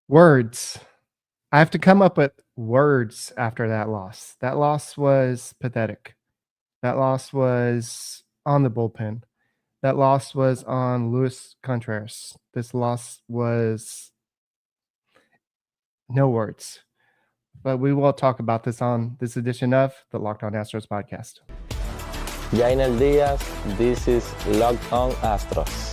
Words. I have to come up with words after that loss. That loss was pathetic. That loss was on the bullpen. That loss was on Luis Contreras. This loss was no words. But we will talk about this on this edition of the Locked On Astros podcast. Jainer Diaz, this is Locked On Astros.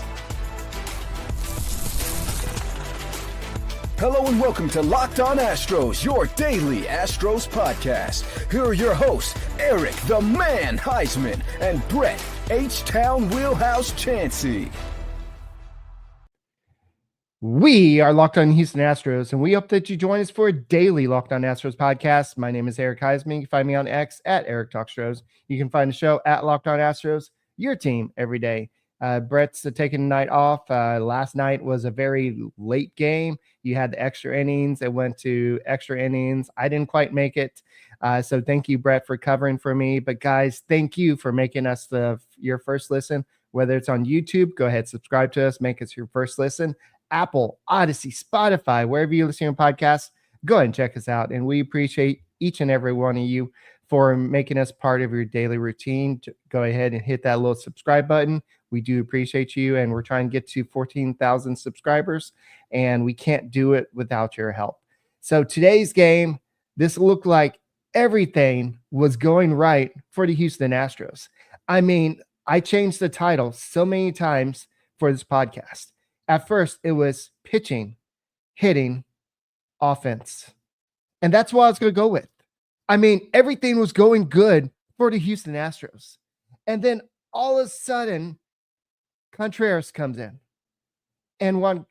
Hello and welcome to Locked On Astros, your daily Astros podcast. Here are your hosts, Eric the Man Huysman and Brett H-Town Wheelhouse Chancey. We are Locked On Houston Astros, and we hope that you join us for a daily Locked On Astros podcast. My name is Eric Huysman. You can find me on X at Eric Talkstros. You can find the show at Locked On Astros, your team every day. Brett's taking the night off. Last night was a very late game. You had the extra innings. It went to extra innings. I didn't quite make it. So thank you, Brett, for covering for me. But guys, thank you for making us your first listen. Whether it's on YouTube, go ahead, subscribe to us, make us your first listen. Apple, Odyssey, Spotify, wherever you listen to podcasts, go ahead and check us out. And we appreciate each and every one of you for making us part of your daily routine. Go ahead and hit that little subscribe button. We do appreciate you, and we're trying to get to 14,000 subscribers, and we can't do it without your help. So today's game, this looked like everything was going right for the Houston Astros. I mean, I changed the title so many times for this podcast. At first, it was pitching, hitting, offense. And that's what I was going to go with. I mean, everything was going good for the Houston Astros. And then all of a sudden, Contreras comes in. And when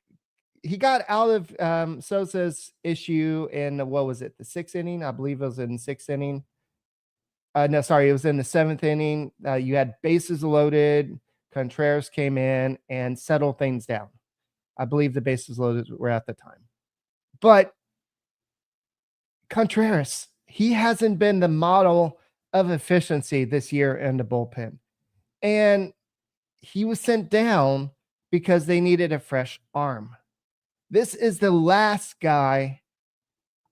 he got out of Sosa's issue in, the sixth inning? I believe it was in the sixth inning. It was in the seventh inning. You had bases loaded. Contreras came in and settled things down. I believe the bases loaded were at the time. But Contreras, he hasn't been the model of efficiency this year in the bullpen. And he was sent down because they needed a fresh arm. This is the last guy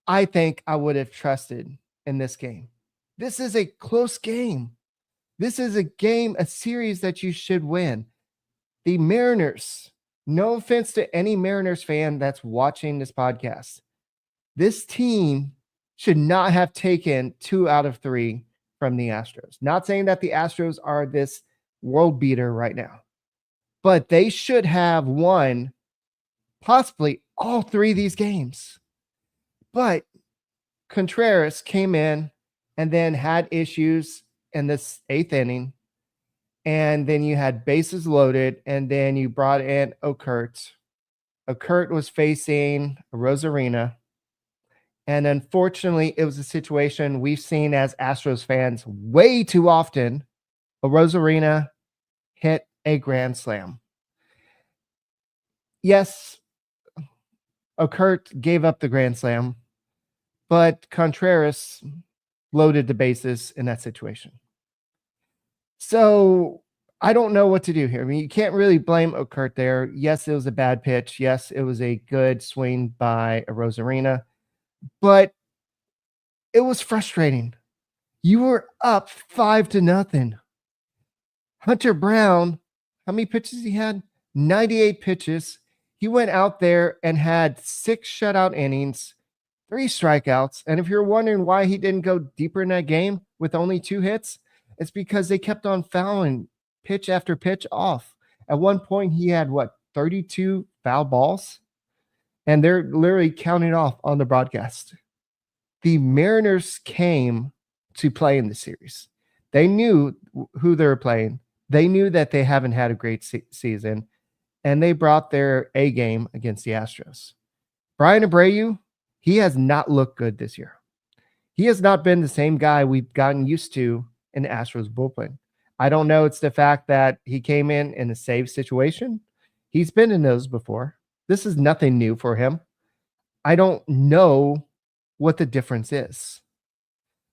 I think I would have trusted in this game. This is a close game. This is a series that you should win. The Mariners, no offense to any Mariners fan that's watching this podcast, this team should not have taken 2 out of 3 from the Astros. Not saying that the Astros are this world beater right now, but they should have won possibly all 3 of these games. But Contreras came in and then had issues in this 8th inning. And then you had bases loaded, and then you brought in Okert. Okert was facing Rosarina. And unfortunately, it was a situation we've seen as Astros fans way too often. Rosarina hit a grand slam. Yes, Okert gave up the grand slam, but Contreras loaded the bases in that situation. So I don't know what to do here. I mean, you can't really blame Okert there. Yes, it was a bad pitch. Yes, it was a good swing by Rosarina, but it was frustrating. You were up 5-0. Hunter Brown, how many pitches he had? 98 pitches. He went out there and had 6 shutout innings, 3 strikeouts. And if you're wondering why he didn't go deeper in that game with only 2 hits, it's because they kept on fouling pitch after pitch off. At one point, he had, 32 foul balls? And they're literally counting off on the broadcast. The Mariners came to play in the series. They knew who they were playing. They knew that they haven't had a great season, and they brought their A game against the Astros. Brian Abreu, he has not looked good this year. He has not been the same guy we've gotten used to in the Astros bullpen. I don't know. It's the fact that he came in a save situation. He's been in those before. This is nothing new for him. I don't know what the difference is,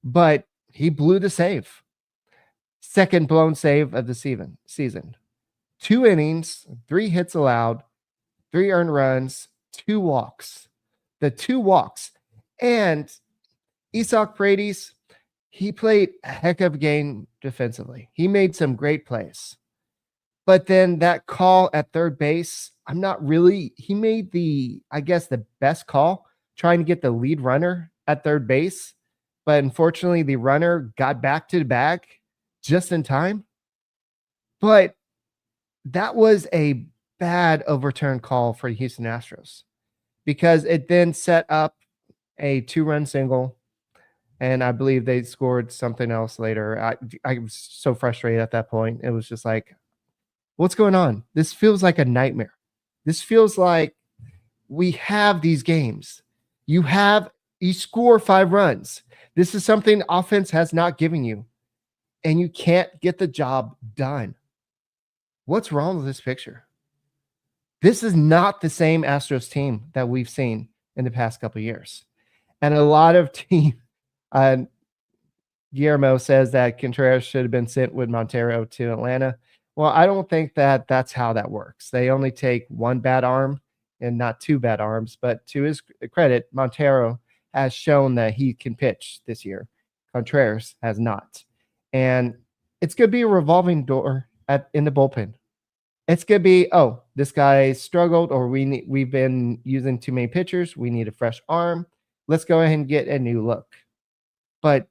but he blew the save. Second blown save of the season. 2 innings, 3 hits allowed, 3 earned runs, 2 walks. the 2 walks. And Isaac Paredes, he played a heck of a game defensively. He made some great plays. But then that call at third base, he made the best call trying to get the lead runner at third base. But unfortunately, the runner got back to the bag just in time. But that was a bad overturned call for the Houston Astros because it then set up a 2-run single. And I believe they scored something else later. I was so frustrated at that point. It was just like, what's going on? This feels like a nightmare. This feels like we have these games. You score 5 runs. This is something offense has not given you. And you can't get the job done. What's wrong with this picture? This is not the same Astros team that we've seen in the past couple of years. And a lot of teams, Guillermo says that Contreras should have been sent with Montero to Atlanta. Well, I don't think that that's how that works. They only take 1 bad arm and not 2 bad arms. But to his credit, Montero has shown that he can pitch this year. Contreras has not. And it's going to be a revolving door in the bullpen. It's going to be, this guy struggled, or we've been using too many pitchers. We need a fresh arm. Let's go ahead and get a new look. But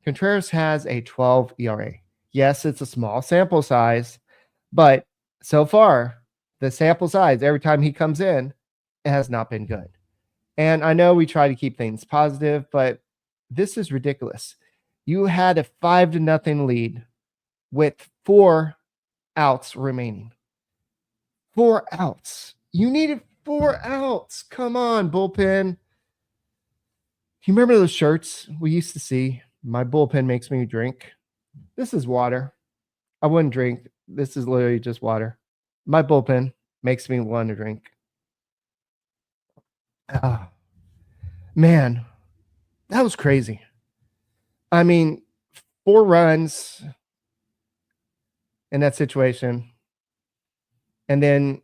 Contreras has a 12 ERA. Yes, it's a small sample size, but so far, the sample size, every time he comes in, it has not been good. And I know we try to keep things positive, but this is ridiculous. You had a 5-0 lead with 4 outs remaining. 4 outs. You needed 4 outs. Come on, bullpen. You remember those shirts we used to see? My bullpen makes me drink. This is water. I wouldn't drink. This is literally just water. My bullpen makes me want to drink. Man, that was crazy. I mean, 4 runs in that situation. And then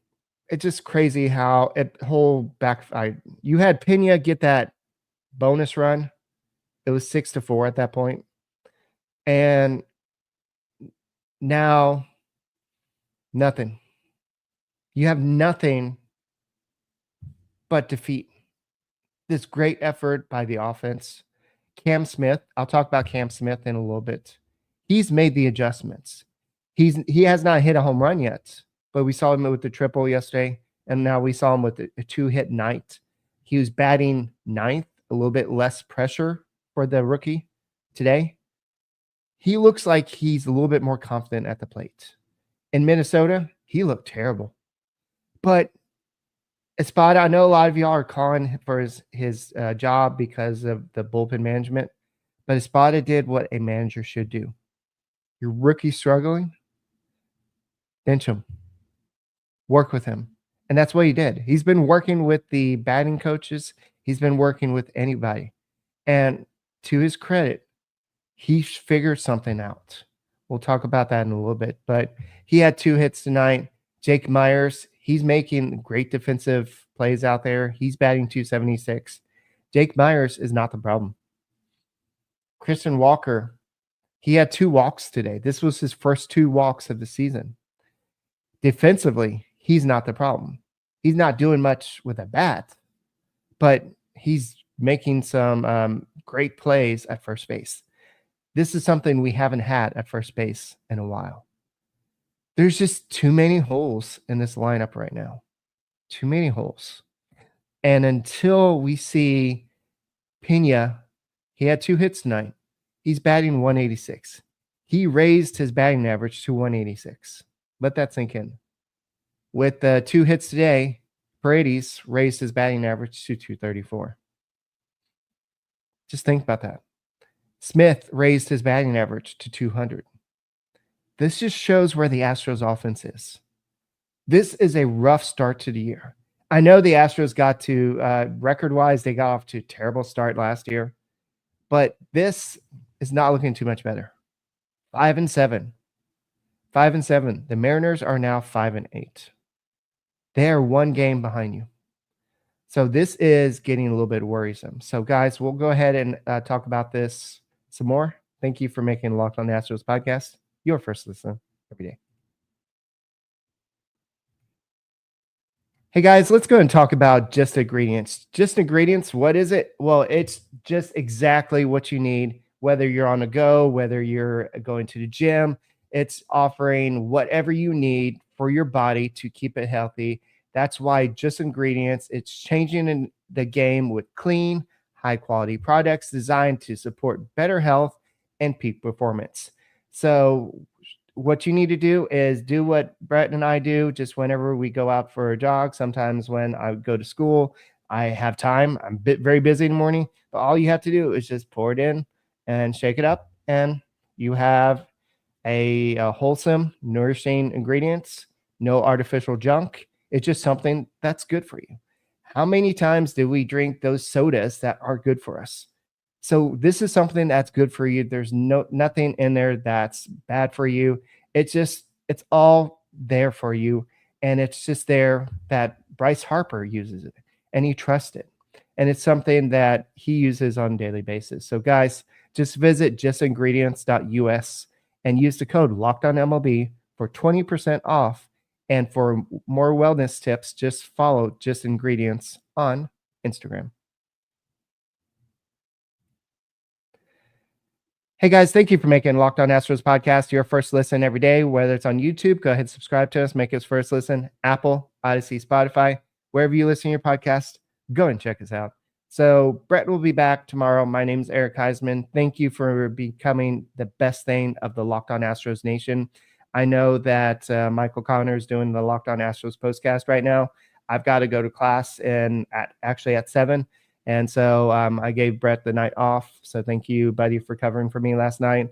it's just crazy how it whole backfired. You had Pena get that bonus run. It was 6-4 at that point. And now nothing. You have nothing but defeat. This great effort by the offense. Cam Smith, I'll talk about Cam Smith in a little bit. He's made the adjustments. He has not hit a home run yet, but we saw him with the triple yesterday, and now we saw him with a 2-hit night. He was batting 9th, a little bit less pressure for the rookie today. He looks like he's a little bit more confident at the plate. In Minnesota, he looked terrible. But Espada, I know a lot of y'all are calling for his job because of the bullpen management, but Espada did what a manager should do. Your rookie struggling, bench him. Work with him. And that's what he did. He's been working with the batting coaches. He's been working with anybody. And to his credit, he figured something out. We'll talk about that in a little bit. But he had 2 hits tonight. Jake Myers, he's making great defensive plays out there. He's batting .276. Jake Myers is not the problem. Christian Walker, he had 2 walks today. This was his first 2 walks of the season. Defensively, he's not the problem. He's not doing much with a bat, but he's making some great plays at first base. This is something we haven't had at first base in a while. There's just too many holes in this lineup right now. Too many holes. And until we see Pena, he had 2 hits tonight. He's batting .186. He raised his batting average to .186. Let that sink in. With the 2 hits today, Paredes raised his batting average to .234. Just think about that. Smith raised his batting average to .200. This just shows where the Astros offense is. This is a rough start to the year. I know the Astros got to, record-wise, they got off to a terrible start last year, but this is not looking too much better. 5-7. 5-7. The Mariners are now 5-8. They are 1 game behind you. So this is getting a little bit worrisome. So guys, we'll go ahead and talk about this some more. Thank you for making Locked On Astros podcast your first listen every day. Hey guys, let's go and talk about Just Ingredients. Just Ingredients, what is it? Well, it's just exactly what you need, whether you're on the go, whether you're going to the gym. It's offering whatever you need for your body to keep it healthy. That's why Just Ingredients, it's changing in the game with clean, high quality products designed to support better health and peak performance. So what you need to do is do what Brett and I do just whenever we go out for a jog. Sometimes when I go to school, I have time. I'm very busy in the morning, but all you have to do is just pour it in and shake it up, and you have a wholesome, nourishing ingredients, no artificial junk. It's just something that's good for you. How many times do we drink those sodas that are good for us? So this is something that's good for you. There's nothing in there that's bad for you. It's all there for you. And it's just there that Bryce Harper uses it and he trusts it. And it's something that he uses on a daily basis. So guys, just visit justingredients.us and use the code LOCKEDONMLB for 20% off. And for more wellness tips, just follow Just Ingredients on Instagram. Hey guys, thank you for making Locked On Astros podcast your first listen every day. Whether it's on YouTube, go ahead and subscribe to us, make us first listen. Apple, Odyssey, Spotify, wherever you listen to your podcast, go and check us out. So Brett will be back tomorrow. My name is Eric Huysman. Thank you for becoming the best thing of the Locked On Astros Nation. I know that Michael Connor is doing the Locked On Astros postcast right now. I've got to go to class at 7. And so I gave Brett the night off. So thank you, buddy, for covering for me last night.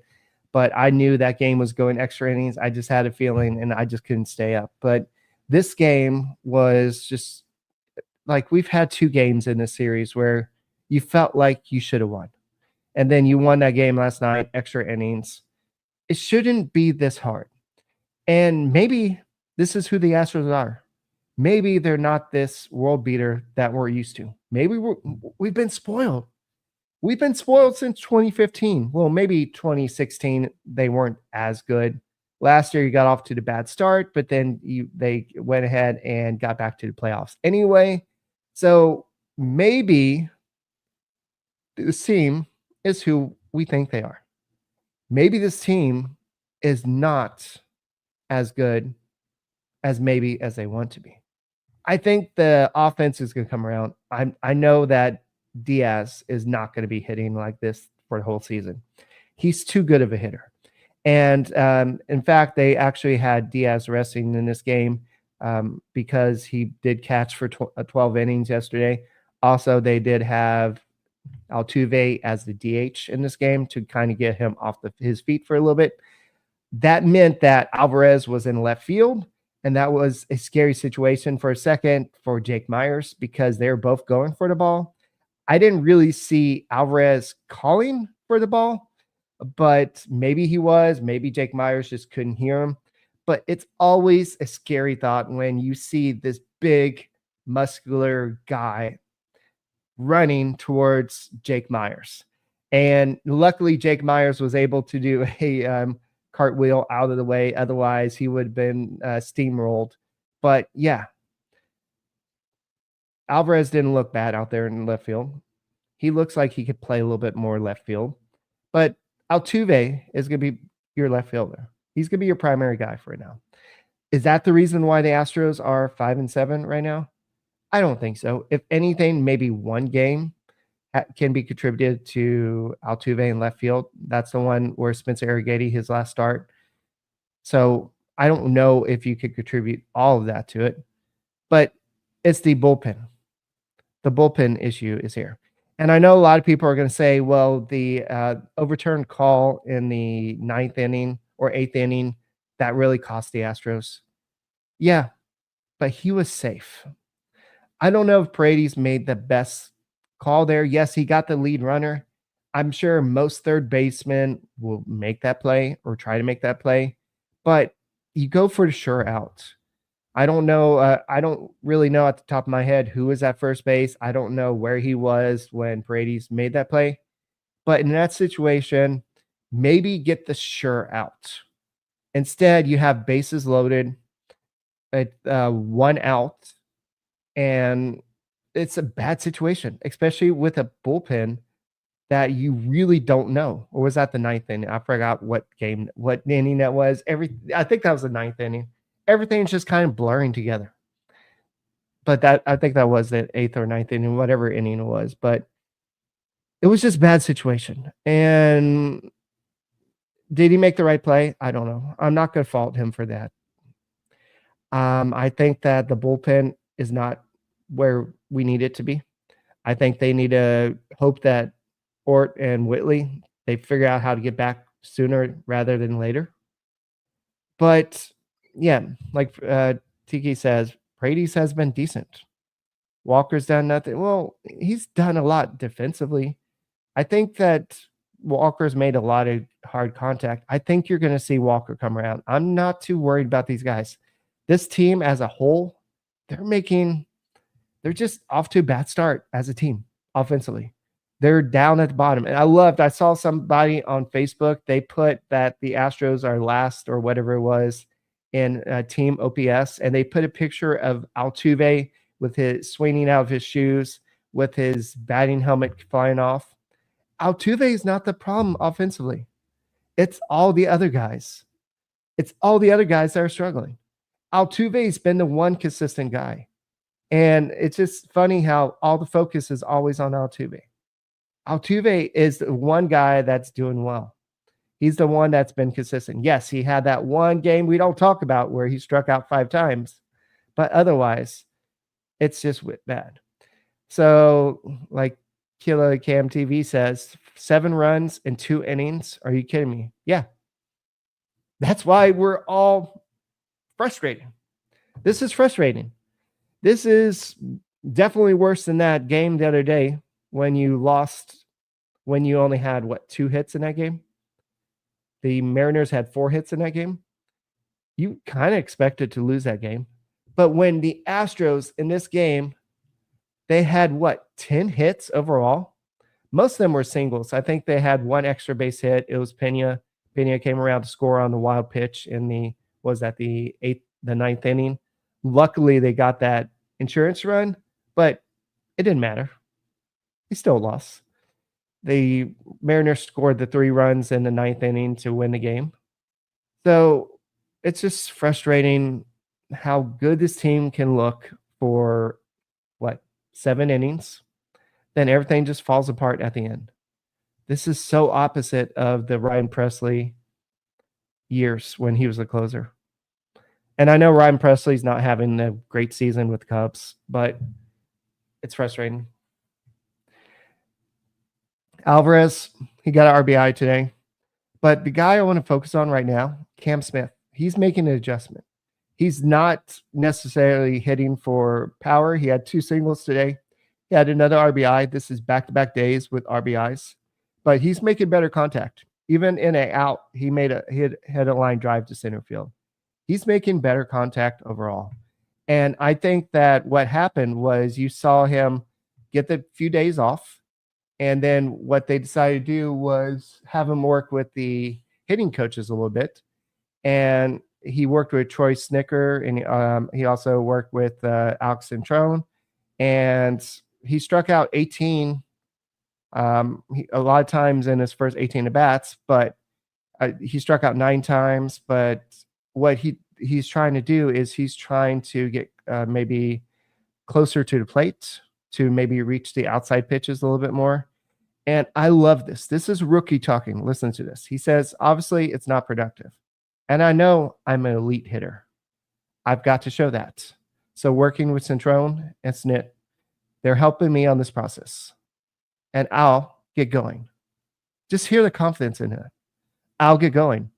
But I knew that game was going extra innings. I just had a feeling and I just couldn't stay up. But this game was just like we've had 2 games in this series where you felt like you should have won. And then you won that game last night, extra innings. It shouldn't be this hard. And maybe this is who the Astros are. Maybe they're not this world beater that we're used to. Maybe we've been spoiled. We've been spoiled since 2015. Well, maybe 2016, they weren't as good. Last year, you got off to the bad start, but then they went ahead and got back to the playoffs anyway. So maybe this team is who we think they are. Maybe this team is not as good as maybe as they want to be. I think the offense is going to come around. I know that Diaz is not going to be hitting like this for the whole season. He's too good of a hitter. And in fact, they actually had Diaz resting in this game because he did catch for 12 innings yesterday. Also, they did have Altuve as the DH in this game to kind of get him off his feet for a little bit. That meant that Alvarez was in left field. And that was a scary situation for a second for Jake Myers because they're both going for the ball. I didn't really see Alvarez calling for the ball, but maybe he was. Maybe Jake Myers just couldn't hear him. But it's always a scary thought when you see this big, muscular guy running towards Jake Myers. And luckily, Jake Myers was able to do a cartwheel out of the way. Otherwise, he would have been steamrolled. But yeah, Alvarez didn't look bad out there in left field. He looks like he could play a little bit more left field. But Altuve is going to be your left fielder. He's going to be your primary guy for now. Is that the reason why the Astros are 5-7 right now? I don't think so. If anything, maybe one game can be contributed to Altuve in left field. That's the one where Spencer Arrighetti, his last start. So I don't know if you could contribute all of that to it, but it's the bullpen. The bullpen issue is here. And I know a lot of people are going to say, well, the overturned call in the 9th inning or 8th inning, that really cost the Astros. Yeah, but he was safe. I don't know if Paredes made the best call there. Yes, he got the lead runner. I'm sure most third basemen will make that play or try to make that play, but you go for the sure out. I don't know. I don't really know at the top of my head who was at first base. I don't know where he was when Paredes made that play. But in that situation, maybe get the sure out. Instead, you have bases loaded at 1 out, and it's a bad situation, especially with a bullpen that you really don't know. Or was that the 9th inning? I forgot what inning that was. I think that was the 9th inning. Everything's just kind of blurring together. But I think that was the 8th or 9th inning, whatever inning it was. But it was just a bad situation. And did he make the right play? I don't know. I'm not going to fault him for that. I think that the bullpen is not where we need it to be. I think they need to hope that Ort and Whitley, they figure out how to get back sooner rather than later. But yeah, like Tiki says, Paredes has been decent. Walker's done nothing. Well, he's done a lot defensively. I think that Walker's made a lot of hard contact. I think you're going to see Walker come around. I'm not too worried about these guys. This team as a whole, they're just off to a bad start as a team offensively. They're down at the bottom. And I saw somebody on Facebook, they put that the Astros are last or whatever it was in team OPS. And they put a picture of Altuve with his swinging out of his shoes with his batting helmet flying off. Altuve is not the problem offensively. It's all the other guys. It's all the other guys that are struggling. Altuve's been the one consistent guy. And it's just funny how all the focus is always on Altuve. Altuve is the one guy that's doing well. He's the one that's been consistent. Yes, he had that one game we don't talk about where he struck out 5 times. But otherwise, it's just bad. So, like Killa Cam TV says, 7 runs in 2 innings. Are you kidding me? Yeah. That's why we're all frustrated. This is frustrating. This is definitely worse than that game the other day when you lost, when you only had, 2 hits in that game? The Mariners had 4 hits in that game. You kind of expected to lose that game. But when the Astros in this game, they had 10 hits overall? Most of them were singles. I think they had 1 extra base hit. It was Pena. Pena came around to score on the wild pitch in the 9th inning. Luckily, they got that insurance run, but it didn't matter. They still lost. The Mariners scored the 3 runs in the 9th inning to win the game. So it's just frustrating how good this team can look for 7 innings. Then everything just falls apart at the end. This is so opposite of the Ryan Presley years when he was a closer. And I know Ryan Presley's not having a great season with the Cubs, but it's frustrating. Alvarez, he got an RBI today. But the guy I want to focus on right now, Cam Smith, he's making an adjustment. He's not necessarily hitting for power. He had 2 singles today. He had another RBI. This is back-to-back days with RBIs. But he's making better contact. Even in an out, he had a line drive to center field. He's making better contact overall. And I think that what happened was you saw him get the few days off. And then what they decided to do was have him work with the hitting coaches a little bit. And he worked with Troy Snicker, and he also worked with Alex Centrone. And he struck out 18 a lot of times in his first 18 at-bats, but he struck out 9 times. But what he's trying to do is he's trying to get maybe closer to the plate to maybe reach the outside pitches a little bit more. And I love this. This is rookie talking. Listen to this. He says, obviously, it's not productive. And I know I'm an elite hitter. I've got to show that. So working with Centrone and Snit, they're helping me on this process. And I'll get going. Just hear the confidence in it. I'll get going.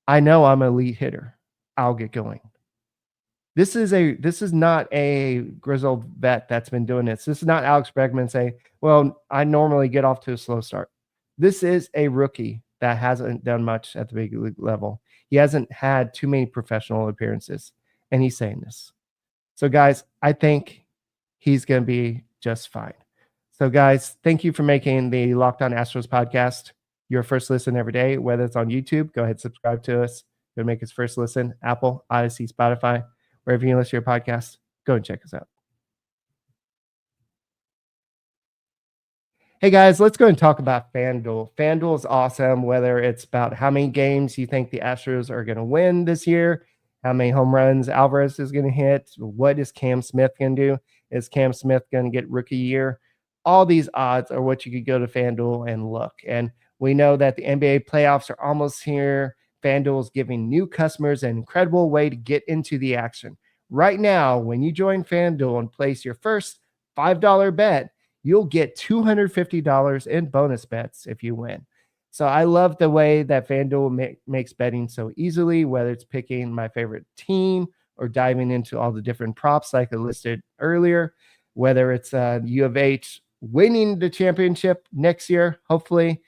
I know I'm an elite hitter. I'll get going. This is not a grizzled vet that's been doing this. This is not Alex Bregman saying, well, I normally get off to a slow start. This is a rookie that hasn't done much at the big league level. He hasn't had too many professional appearances. and he's saying this. So, guys, I think he's going to be just fine. So, guys, thank you for making the Locked On Astros podcast your first listen every day. Whether it's on YouTube, go ahead and subscribe to us. Go make us first listen. Apple, Odyssey, Spotify, wherever you listen to your podcast, go and check us out. Hey guys, let's go and talk about FanDuel. FanDuel is awesome, whether it's about how many games you think the Astros are going to win this year, how many home runs Alvarez is going to hit, what is Cam Smith going to do? Is Cam Smith going to get rookie year? All these odds are what you could go to FanDuel and look. And we know that the NBA playoffs are almost here. FanDuel is giving new customers an incredible way to get into the action. Right now, when you join FanDuel and place your first $5 bet, you'll get $250 in bonus bets if you win. So I love the way that FanDuel makes betting so easily, whether it's picking my favorite team or diving into all the different props like I listed earlier, whether it's U of H winning the championship next year, hopefully,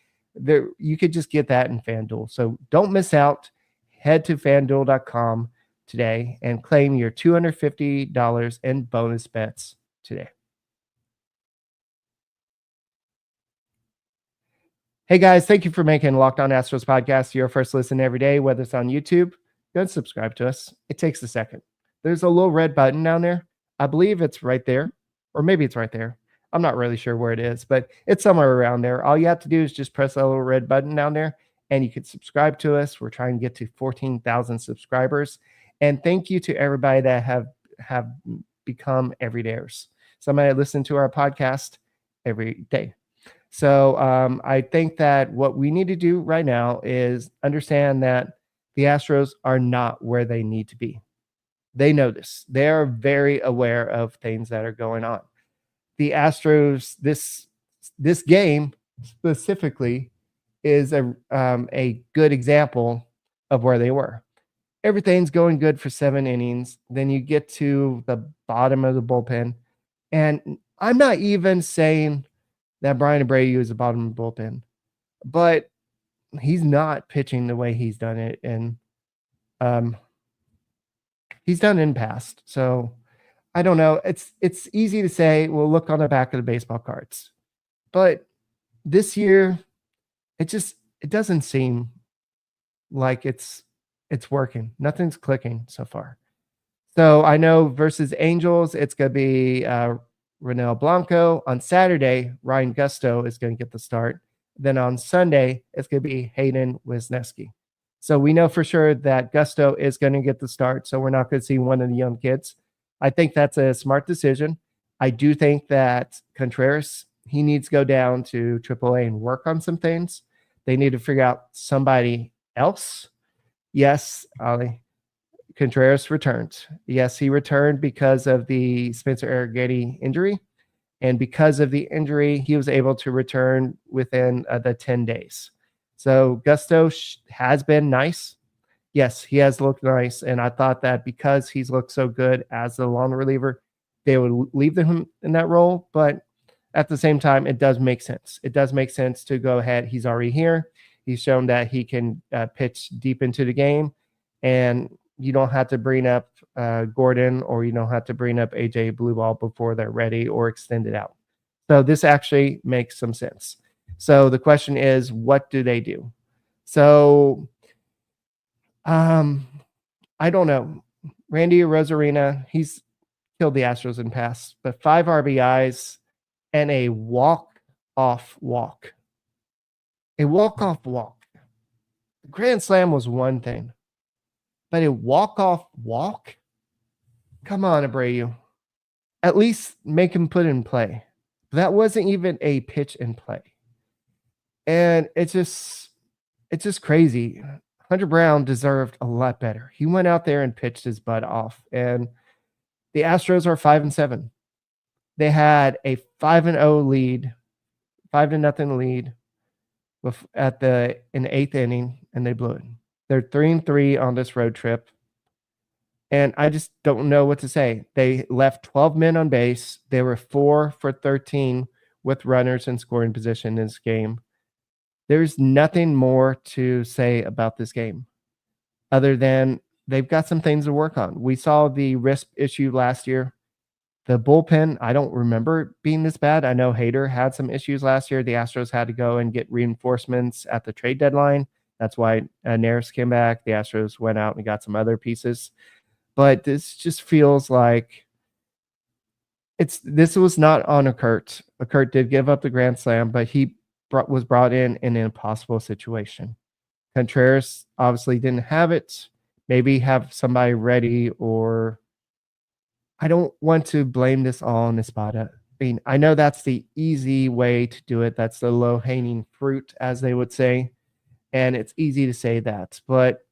you could just get that in FanDuel. So don't miss out. Head to FanDuel.com today and claim your $250 in bonus bets today. Hey guys, thank you for making Locked On Astros podcast your first listen every day, whether it's on YouTube. Go and subscribe to us. It takes a second. There's a little red button down there. I believe it's right there, or maybe it's right there. I'm not really sure where it is, but it's somewhere around there. All you have to do is just press that little red button down there, and you can subscribe to us. We're trying to get to 14,000 subscribers. And thank you to everybody that have become everydayers. Somebody that listen to our podcast every day. So I think that what we need to do right now is understand that the Astros are not where they need to be. They know this. They are very aware of things that are going on. The Astros, this game specifically, is a good example of where they were. Everything's going good for 7 innings. Then you get to the bottom of the bullpen. And I'm not even saying that Brian Abreu is the bottom of the bullpen, but he's not pitching the way he's done it. And he's done in past. So I don't know. It's easy to say, well, look on the back of the baseball cards. But this year, it doesn't seem like it's working. Nothing's clicking so far. So I know versus Angels, it's going to be Ronel Blanco. On Saturday, Ryan Gusto is going to get the start. Then on Sunday, it's going to be Hayden Wisniewski. So we know for sure that Gusto is going to get the start. So we're not going to see one of the young kids. I think that's a smart decision. I do think that Contreras, he needs to go down to AAA and work on some things. They need to figure out somebody else. Yes, Ali. Contreras returned. Yes, he returned because of the Spencer Arrighetti injury. And because of the injury, he was able to return within the 10 days. So Gusto has been nice. Yes, he has looked nice. And I thought that because he's looked so good as the long reliever, they would leave him in that role. But at the same time, it does make sense. It does make sense to go ahead. He's already here. He's shown that he can pitch deep into the game. And you don't have to bring up Gordon, or you don't have to bring up AJ Blueball before they're ready or extend it out. So this actually makes some sense. So the question is, what do they do? So I don't know. Randy Arozarena, he's killed the Astros in the past, but 5 RBIs and a walk-off walk. A walk-off walk. The Grand Slam was one thing. But a walk-off walk? Come on, Abreu. At least make him put in play. That wasn't even a pitch in play. And it's just crazy. Hunter Brown deserved a lot better. He went out there and pitched his butt off. And the Astros are 5-7. They had a 5-0 lead, 5-0 lead in the 8th inning, and they blew it. They're 3-3 on this road trip. And I just don't know what to say. They left 12 men on base. They were 4 for 13 with runners in scoring position in this game. There's nothing more to say about this game other than they've got some things to work on. We saw the wrist issue last year. The bullpen, I don't remember being this bad. I know Hader had some issues last year. The Astros had to go and get reinforcements at the trade deadline. That's why Neris came back. The Astros went out and got some other pieces. But this just feels like this was not on a Kurt. Kurt did give up the grand slam, but he was brought in an impossible situation. Contreras obviously didn't have it. Maybe have somebody ready, or I don't want to blame this all on Espada. I mean, I know that's the easy way to do it. That's the low-hanging fruit, as they would say. And it's easy to say that. But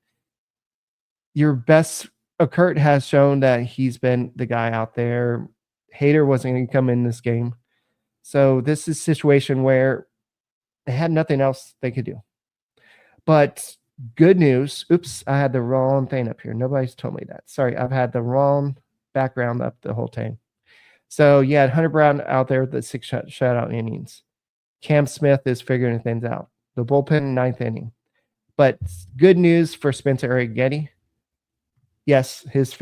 your best, Kurt has shown that he's been the guy out there. Hader wasn't going to come in this game. So this is a situation where they had nothing else they could do. But good news. Oops, I had the wrong thing up here. Nobody's told me that. Sorry, I've had the wrong background up the whole time. So you had Hunter Brown out there with the 6 shutout innings. Cam Smith is figuring things out. The bullpen, 9th inning. But good news for Spencer Arrighetti. Yes, his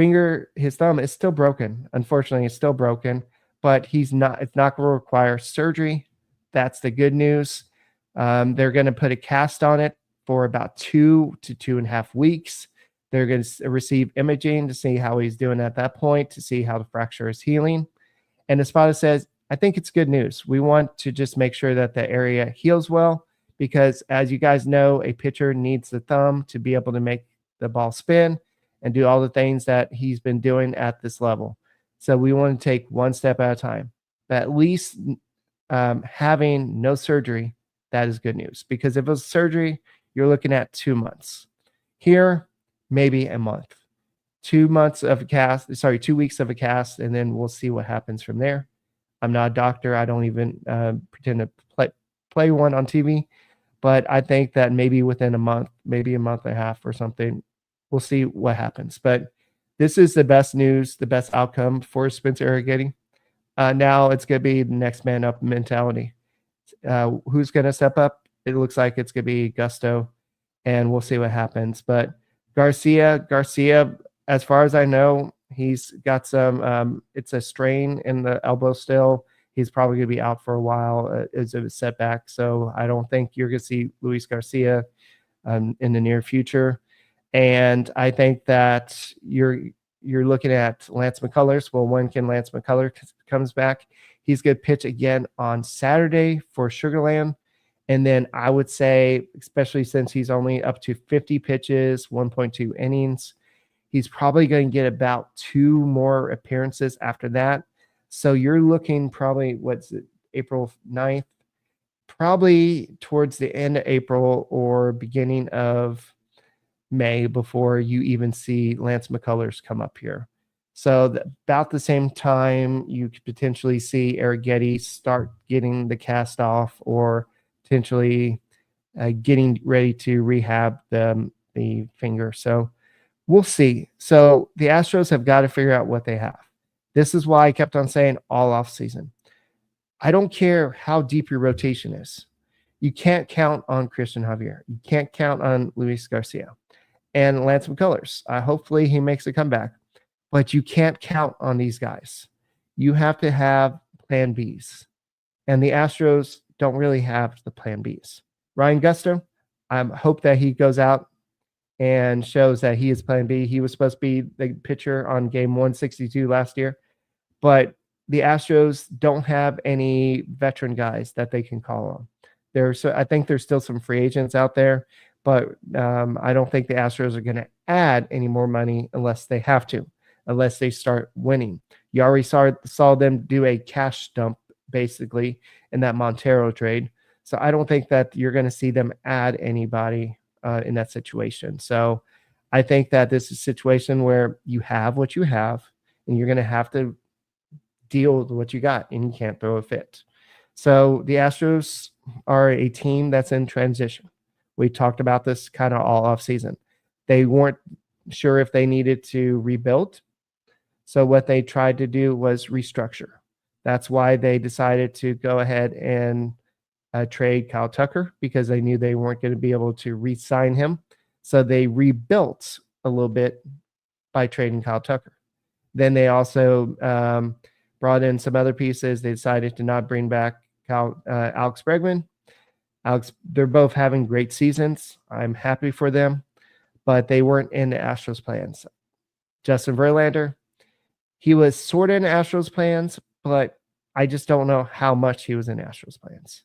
thumb is still broken. Unfortunately, it's still broken, but it's not going to require surgery. That's the good news. They're going to put a cast on it for about 2 to 2.5 weeks. They're going to receive imaging to see how he's doing at that point, to see how the fracture is healing. And Espada says, I think it's good news. We want to just make sure that the area heals well, because as you guys know, a pitcher needs the thumb to be able to make the ball spin and do all the things that he's been doing at this level. So we want to take one step at a time. But at least having no surgery, that is good news. Because if it was surgery, you're looking at 2 months. Here, maybe a month. 2 months of a cast, 2 weeks of a cast, and then we'll see what happens from there. I'm not a doctor. I don't even pretend to play one on TV. But I think that maybe within a month, maybe a month and a half or something, we'll see what happens. But this is the best news, the best outcome for Spencer Arrighetti. Now it's going to be the next man up mentality. Who's going to step up? It looks like it's going to be Gusto, and we'll see what happens. But Garcia, as far as I know, he's got some, it's a strain in the elbow still. He's probably going to be out for a while as a setback. So I don't think you're going to see Luis Garcia in the near future. And I think that you're looking at Lance McCullers. Well, when can Lance McCullers comes back? He's going to pitch again on Saturday for Sugarland. And then I would say, especially since he's only up to 50 pitches, 1.2 innings, he's probably going to get about 2 more appearances after that. So you're looking probably, April 9th? Probably towards the end of April or beginning of May before you even see Lance McCullers come up here. So about the same time, you could potentially see Arrighetti start getting the cast off, or potentially getting ready to rehab the finger. So we'll see. So the Astros have got to figure out what they have. This is why I kept on saying all off season. I don't care how deep your rotation is. You can't count on Christian Javier. You can't count on Luis Garcia and Lance McCullers. Hopefully he makes a comeback. But you can't count on these guys. You have to have plan Bs. And the Astros don't really have the plan Bs. Ryan Gusto, I hope that he goes out and shows that he is plan B. He was supposed to be the pitcher on game 162 last year. But the Astros don't have any veteran guys that they can call on. I think there's still some free agents out there, but I don't think the Astros are going to add any more money unless they have to, unless they start winning. You already saw them do a cash dump, basically, in that Montero trade. So I don't think that you're going to see them add anybody in that situation. So I think that this is a situation where you have what you have, and you're going to have to deal with what you got, and you can't throw a fit. So the Astros are a team that's in transition. We talked about this kind of all off season. They weren't sure if they needed to rebuild. So what they tried to do was restructure. That's why they decided to go ahead and trade Kyle Tucker, because they knew they weren't going to be able to re-sign him. So they rebuilt a little bit by trading Kyle Tucker. Then they also brought in some other pieces. They decided to not bring back Alex Bregman. They're both having great seasons. I'm happy for them, but they weren't in the Astros plans. Justin Verlander, he was sort of in Astros plans, but I just don't know how much he was in Astros plans.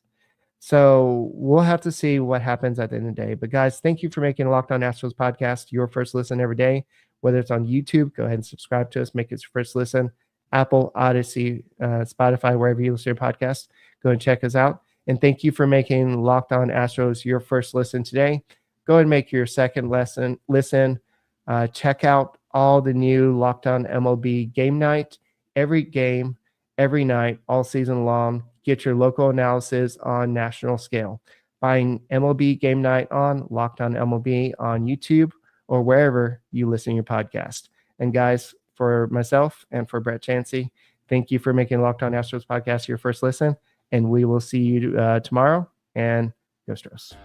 So we'll have to see what happens at the end of the day. But guys, thank you for making Locked On Astros podcast your first listen every day. Whether it's on YouTube, go ahead and subscribe to us. Make it your first listen. Apple, Odyssey, Spotify, wherever you listen to your podcast, go and check us out. And thank you for making Locked On Astros your first listen today. Go ahead and make your second listen. Check out all the new Locked On MLB game night. Every game, every night, all season long. Get your local analysis on national scale. Find MLB game night on Locked On MLB on YouTube or wherever you listen to your podcast. And guys, for myself and for Brett Chancey, thank you for making Locked On Astros podcast your first listen. And we will see you tomorrow. And go Astros.